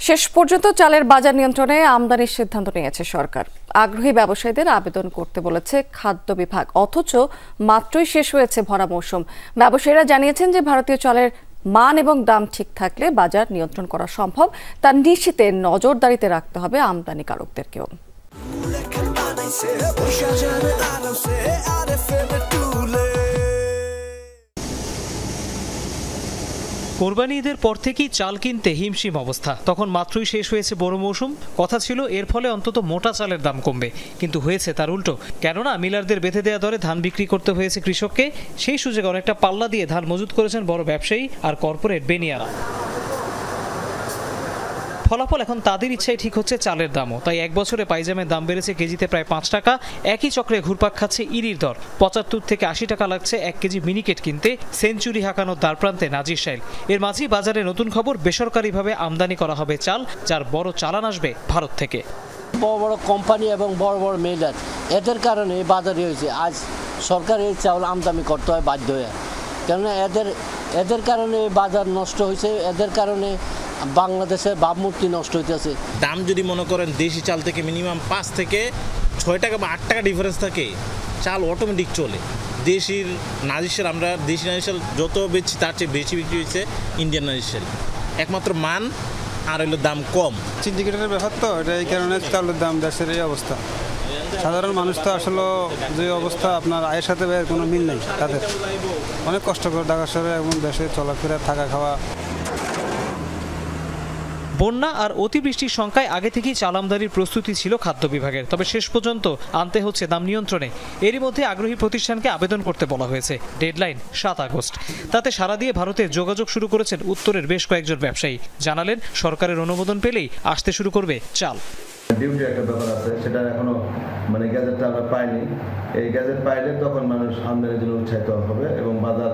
শেষ পর্যন্ত চালের বাজার নিয়ন্ত্রণে আমদানির সিদ্ধান্ত নিয়েছে সরকার। আগ্রহী ব্যবসায়ীদের আবেদন করতে বলেছে খাদ্য বিভাগ, অথচ মাত্রই শেষ হয়েছে ভরা মৌসুম। ব্যবসায়ীরা জানিয়েছেন যে ভারতীয় চালের মান এবং দাম ঠিক থাকলে বাজার নিয়ন্ত্রণ করা সম্ভব। তা নিশ্চিতে নজরদারিতে রাখতে হবে আমদানিকারকদেরকেও। কোরবানি ঈদের পর থেকেই চাল কিনতে হিমশিম অবস্থা। তখন মাত্রই শেষ হয়েছে বড় মৌসুম। কথা ছিল এর ফলে অন্তত মোটা চালের দাম কমবে, কিন্তু হয়েছে তার উল্টো। কেননা মিলারদের বেঁধে দেওয়া দরে ধান বিক্রি করতে হয়েছে কৃষককে। সেই সুযোগে অনেকটা পাল্লা দিয়ে ধান মজুত করেছেন বড় ব্যবসায়ী আর কর্পোরেট বেনিয়ারা। ফলাফল এখন তাদের ইচ্ছায় ঠিক হচ্ছে চালের দামও। তাই এক বছরে পাইজামের দাম বেড়েছে কেজিতে প্রায় 5 টাকা। একই চক্রে ঘুরপাক খাচ্ছে ইরির দর। 75 থেকে 80 টাকা লাগছে 1 কেজি মিনিকেট কিনতে। সেঞ্চুরি হাঁকানোর দ্বারপ্রান্তে নাজির শাইল। এর মাঝেই বাজারে নতুন খবর, বেসরকারিভাবে আমদানি করা হবে চাল, যার বড় চালান আসবে ভারত থেকে। বড় বড় কোম্পানি এবং বড় বড় মিলার, এদের কারণে বাজারে হয়েছে। আজ সরকার এই চাউল আমদানি করতে হয় বাধ্য হয়ে, কেননা এদের কারণে বাজার নষ্ট হয়েছে। এদের কারণে বাংলাদেশের ভাবমূর্তি নষ্ট হইতেছে। দাম যদি মনে করেন দেশি চাল থেকে মিনিমাম 5 থেকে 6 টাকা বা 8 টাকা ডিফারেন্স থাকে, চাল অটোমেটিক চলে। দেশির নাজির, আমরা দেশি নাজির যত বেশি তার চেয়ে বেশি বিক্রি হয়েছে ইন্ডিয়ান নাজির। একমাত্র মান আর হইলো দাম কম। সিন্ডিকেটের ব্যাপার তো, এটা এই কারণে চালের দাম দেশের এই অবস্থা। সাধারণ মানুষ তো আসলে যে অবস্থা, আপনার আয়ের সাথে কোনো মিল নেই। তাদের অনেক কষ্ট করে ঢাকা শহরে এবং দেশে চলাফেরা, থাকা খাওয়া। বন্যা আর অতিবৃষ্টির শঙ্কায় আগে থেকেই চাল আমদানির প্রস্তুতি ছিল খাদ্য বিভাগের। তবে শেষ পর্যন্ত আনতে হচ্ছে দাম নিয়ন্ত্রণে। এরই মধ্যে আগ্রহী প্রতিষ্ঠানকে আবেদন করতে বলা হয়েছে। Deadline 7 August. তাতে সাড়া দিয়ে ভারতে যোগাযোগ শুরু করেছেন উত্তরের বেশ কয়েকজন ব্যবসায়ী। জানালেন সরকারের অনুমোদন পেলেই আসতে শুরু করবে চাল। ডিউটি একটা ব্যাপার আছে, সেটা এখনো গ্যাজেটটা আমরা পাইনি। এই গ্যাজেট পাইলে তখন মানুষ আমদানির জন্য উৎসাহিত হবে এবং বাজার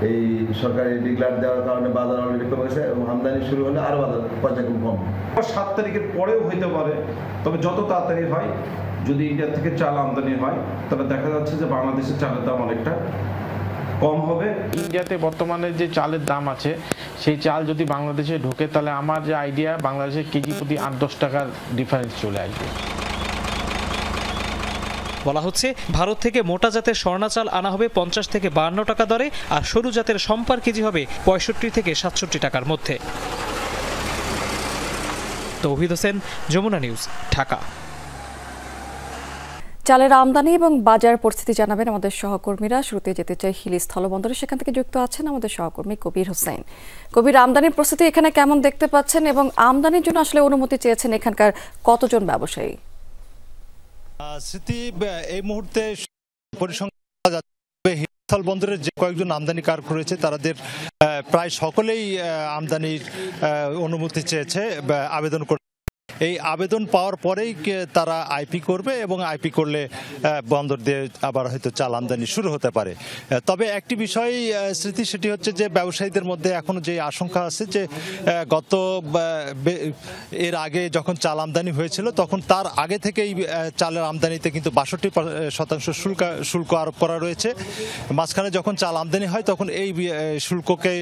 এই সরকারি ডিক্লার দেওয়ার কারণে বাজার অলরেডি কমে গেছে এবং আমদানি শুরু হলে আরও বাজার পর্যায়ক্রমে কম। 7 তারিখের পরেও হইতে পারে, তবে যত তাড়াতাড়ি হয়, যদি ইন্ডিয়া থেকে চাল আমদানি হয়, তাহলে দেখা যাচ্ছে যে বাংলাদেশের চালের দাম অনেকটা কম হবে। ইন্ডিয়াতে বর্তমানে যে চালের দাম আছে, সেই চাল যদি বাংলাদেশে ঢোকে, তাহলে আমার যে আইডিয়া, বাংলাদেশের কেজি প্রতি 8-10 টাকার ডিফারেন্স চলে আসবে। বলা হচ্ছে ভারত থেকে মোটা জাতের স্বর্ণা চাল আনা হবে 50 থেকে 52 টাকা দরে, আর সরু জাতের সম্পার কেজি হবে 65 থেকে 67 টাকার মধ্যে। তৌহিদ হোসেন, যমুনা নিউজ, ঢাকা। চালের আমদানি এবং বাজার পরিস্থিতি জানাবেন আমাদের সহকর্মীরা। শুরুতে যেতে চাই হিলি স্থলবন্দরে, সেখান থেকে যুক্ত আছেন আমাদের সহকর্মী কবির হোসেন। কবির, আমদানির পরিস্থিতি এখানে কেমন দেখতে পাচ্ছেন এবং আমদানির জন্য আসলে অনুমতি চেয়েছেন এখানকার কতজন ব্যবসায়ী? স্মৃতি, এই মুহূর্তে স্থলবন্দরের যে কয়েকজন আমদানিকারক রয়েছে, তাদের প্রায় সকলেই আমদানির অনুমতি চেয়েছে, আবেদন করে। এই আবেদন পাওয়ার পরেই তারা আইপি করবে এবং আইপি করলে বন্দর দিয়ে আবার হয়তো চাল আমদানি শুরু হতে পারে। তবে একটি বিষয় স্মৃতি, সেটি হচ্ছে যে ব্যবসায়ীদের মধ্যে এখনো যে আশঙ্কা আছে যে গত এর আগে যখন চাল আমদানি হয়েছিল, তখন তার আগে থেকেই চালের আমদানিতে কিন্তু 62% শুল্ক আরোপ করা রয়েছে। মাঝখানে যখন চাল আমদানি হয় তখন এই শুল্ককে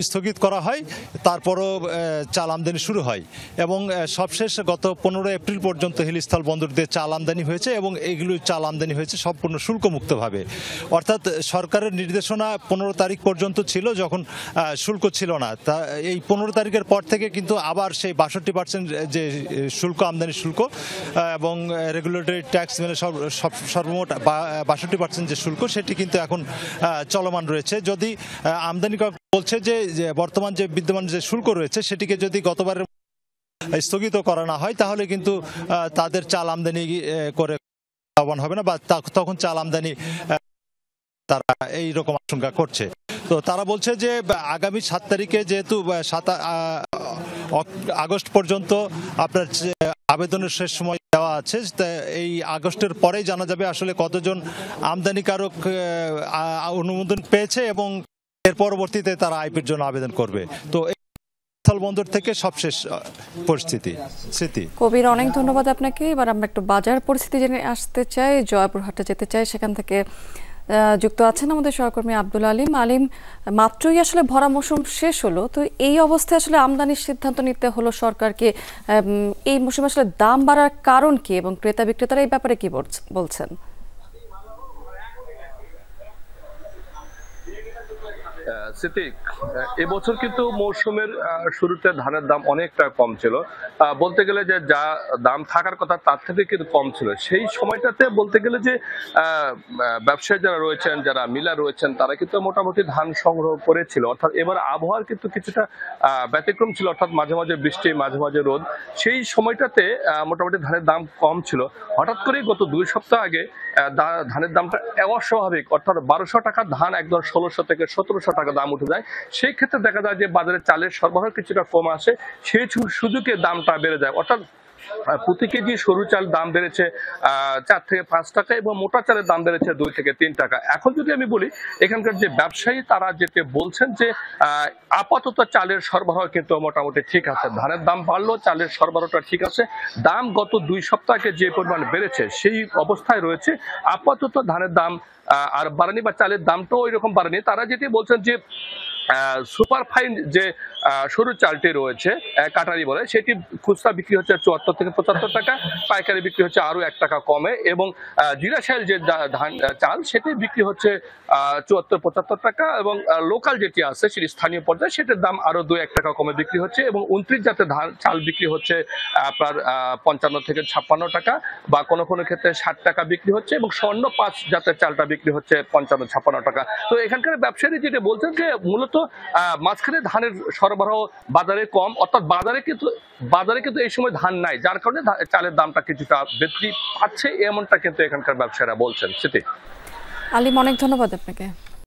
স্থগিত করা হয়, তারপরও চাল আমদানি শুরু হয় এবং সবশেষ গত 15 এপ্রিল পর্যন্ত হিলিস্থল বন্দর দিয়ে চাল আমদানি হয়েছে এবং এগুলো চাল আমদানি হয়েছে সম্পূর্ণ শুল্কমুক্তভাবে। অর্থাৎ সরকারের নির্দেশনা 15 তারিখ পর্যন্ত ছিল, যখন শুল্ক ছিল না। তা এই 15 তারিখের পর থেকে কিন্তু আবার সেই 62% যে শুল্ক, আমদানি শুল্ক এবং রেগুলেটরি ট্যাক্স মেলে সর্বমোট 62% যে শুল্ক, সেটি কিন্তু এখন চলমান রয়েছে। যদি আমদানি বলছে যে বর্তমান যে বিদ্যমান যে শুল্ক রয়েছে, সেটিকে যদি গতবারের স্থগিত করা না হয়, তাহলে কিন্তু তাদের চাল আমদানি করে লাভবান হবে না, বা তখন চাল আমদানি তারা এইরকম আশঙ্কা করছে। তো তারা বলছে যে আগামী 7 তারিখে, যেহেতু 7 আগস্ট পর্যন্ত আপনার আবেদনের শেষ সময় দেওয়া আছে, এই আগস্টের পরেই জানা যাবে আসলে কতজন আমদানিকারক অনুমোদন পেয়েছে এবং এর পরবর্তীতে তারা আইপির জন্য আবেদন করবে। তো স্থলবন্দর থেকে সবশেষ পরিস্থিতি। স্মৃতি, কবির, অনেক ধন্যবাদ আপনাকে। এবার আমরা একটু বাজার পরিস্থিতি জেনে আসতে চাই। জয়পুরহাটে যেতে চাই, সেখান থেকে যুক্ত আছেন আমাদের সহকর্মী আব্দুল আলিম। আলিম, মাত্রই আসলে ভরা মৌসুম শেষ হলো, তো এই অবস্থায় আসলে আমদানির সিদ্ধান্ত নিতে হলো সরকারকে। এই মৌসুমে আসলে দাম বাড়ার কারণ কি এবং ক্রেতা বিক্রেতারা এই ব্যাপারে কি বলছেন? সিদ্দিক, এবছর কিন্তু মৌসুমের শুরুতে ধানের দাম অনেকটা কম ছিল, বলতে গেলে যে যা দাম থাকার কথা তার থেকে কিন্তু কম ছিল। সেই সময়টাতে বলতে গেলে যে ব্যবসায়ী যারা রয়েছেন, যারা মিলার রয়েছেন, তারা কিন্তু মোটামুটি ধান সংগ্রহ করেছিল। অর্থাৎ এবার আবহাওয়ার কিন্তু কিছুটা ব্যতিক্রম ছিল, অর্থাৎ মাঝে মাঝে বৃষ্টি, মাঝে মাঝে রোদ। সেই সময়টাতে মোটামুটি ধানের দাম কম ছিল। হঠাৎ করে গত 2 সপ্তাহ আগে ধানের দামটা অস্বাভাবিক, অর্থাৎ 1200 টাকা ধান একদম 1600 থেকে 1700 টাকা দাম উঠে যায়। সেই ক্ষেত্রে দেখা যায় যে বাজারে চালের সরবরাহ কিছুটা কম আসে, সেই সুযোগে দামটা বেড়ে যায়। অর্থাৎ প্রতি কেজি সরু চাল দাম বেড়েছে 4 থেকে 5 টাকা এবং মোটা চালের দাম বেড়েছে 2 থেকে 3 টাকা। এখন যদি আমি বলি, এখানকার যে ব্যবসায়ী তারা যেটা বলছেন যে আপাতত চালের সরবরাহ কিন্তু মোটামুটি ঠিক আছে, ধানের দাম বাড়লো, চালের সরবরাহটা ঠিক আছে। দাম গত 2 সপ্তাহে যে পরিমাণ বেড়েছে সেই অবস্থায় রয়েছে। আপাতত ধানের দাম আর বাড়েনি বা চালের দামটাও ওই রকম বাড়েনি। তারা যেটি বলছেন যে সুপার ফাইন যে সরু চালটি রয়েছে, কাটারি বলে, সেটি খুচরা বিক্রি হচ্ছে 74 থেকে 75 টাকা, পাইকারি বিক্রি হচ্ছে আরো 1 টাকা কমে, এবং জিরা শাইল যে ধান চাল সেটি বিক্রি হচ্ছে 74-75 টাকা, এবং লোকাল যেটি আছে সেটি স্থানীয় পর্যায়ে সেটার দাম আরো 2-1 টাকা কমে বিক্রি হচ্ছে, এবং 29 জাতের ধান চাল বিক্রি হচ্ছে আপনার 55 থেকে 56 টাকা, বা কোনো কোনো ক্ষেত্রে 60 টাকা বিক্রি হচ্ছে, এবং স্বর্ণ 5 জাতের চালটা বিক্রি হচ্ছে 55-56 টাকা। তো এখানকার ব্যবসায়ী যেটা বলছেন যে মূলত মাঝখানে ধানের সরবরাহ বাজারে কম, অর্থাৎ বাজারে কিন্তু এই সময় ধান নাই, যার কারণে চালের দামটা কিছুটা বৃদ্ধি পাচ্ছে, এমনটা কিন্তু এখানকার ব্যবসায়ীরা বলছেন। আলিম, অনেক ধন্যবাদ আপনাকে।